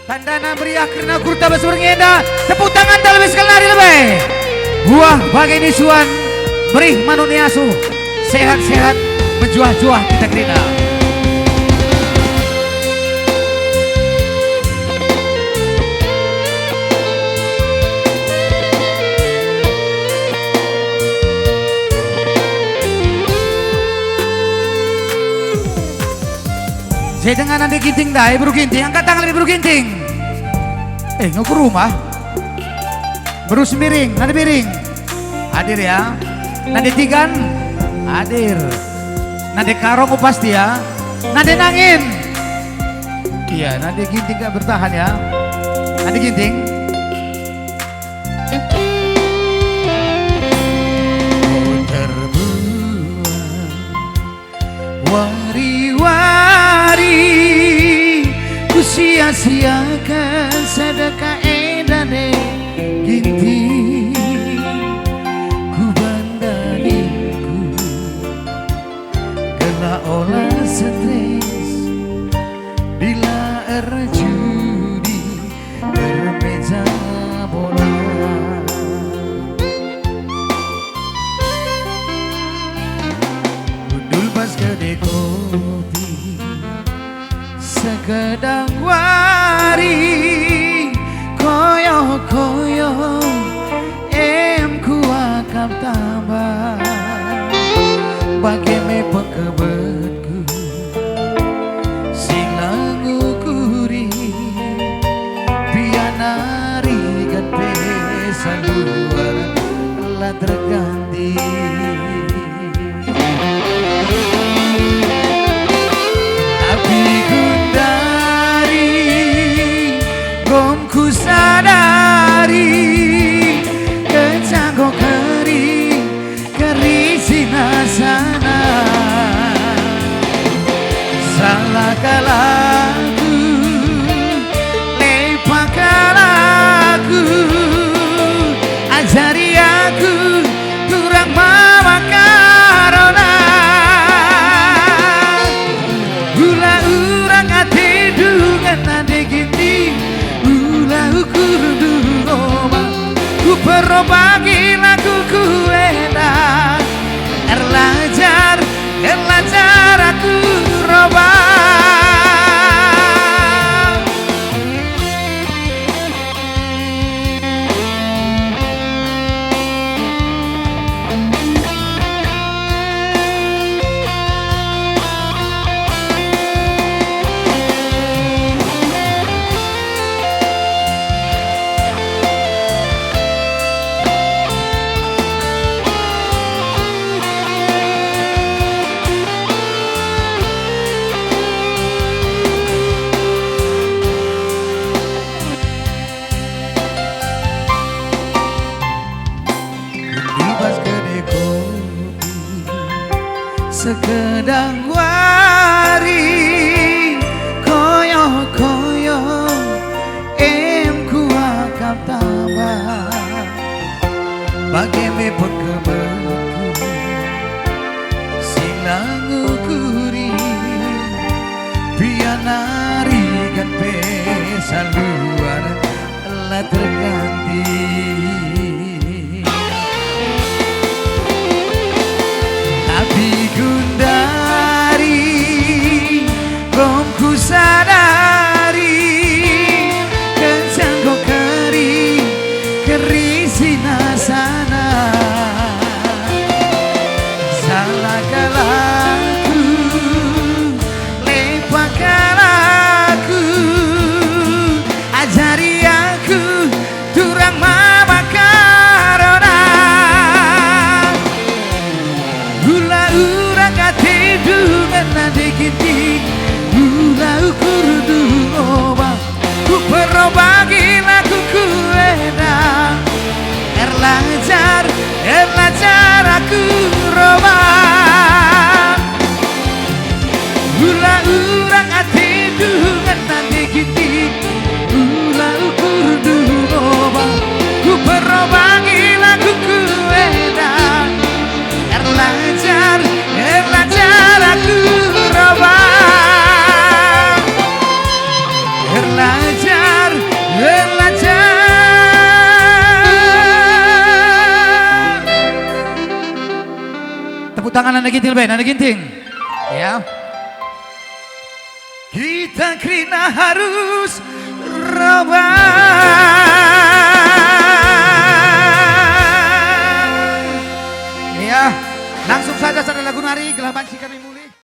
Tandana meriah karena kurta bersengenda. Tepuk tangan terlebih sekali lebih. Buah bagai nisuan berih manuniasu. Sehat-sehat menjuah-juah kita kerina. Saya dengan nanti ginting dah, Bro Ginting, angkat tangan lebih Bro Ginting. Ngukur rumah. Bro semiring, nanti miring. Hadir ya. Nanti tigan, hadir. Nanti karong pasti ya. Nanti nangin. Iya, nanti ginting gak bertahan ya. Nanti ginting. Oh terbuang wari-wari, ku sia-siakan sedekah edane ginting. Ku bandaniku kena olah stres, bila erjudi bermeja bola. Gundul pas kedai kopi sekedang wari, koyo-koyo ku akam tambah bagaimana pekebetku sing langukuri pianari kan pesan luar telah terganti. Tapi gundari gomku sadari kecanggo keri sinasana salah kalaku lepak kalaku ajari aku kurang mama karona gula urang ati dungan nade gini gula ukur dulu ku perlu bagi lagu ku enak erlajar aku robah. Sekedang wari, koyo-koyo ku akam tambah bagaimana pekebetku silang ukuri pianari kan pesan luar telah terganti. Tapi gundari gomku sadari kencanggo keri sinasana salah kalaku lepak kalaku ajari aku turang mama karona gula urang ati dungan nade ginting gula ukur dulu ku perlu bagi lagu ku enak erlajar aku robah gula urang ati dungan nade ginting gula ukur dulu ku perlu bagi lagu ku enak erlajar aku robah erlajar belajar. Tepuk tangan Nanda Ginting, Ben, Nanda Ginting. Ya. Kita kena harus rawat. Ya, langsung saja saudara lagu nari, gelaban si kami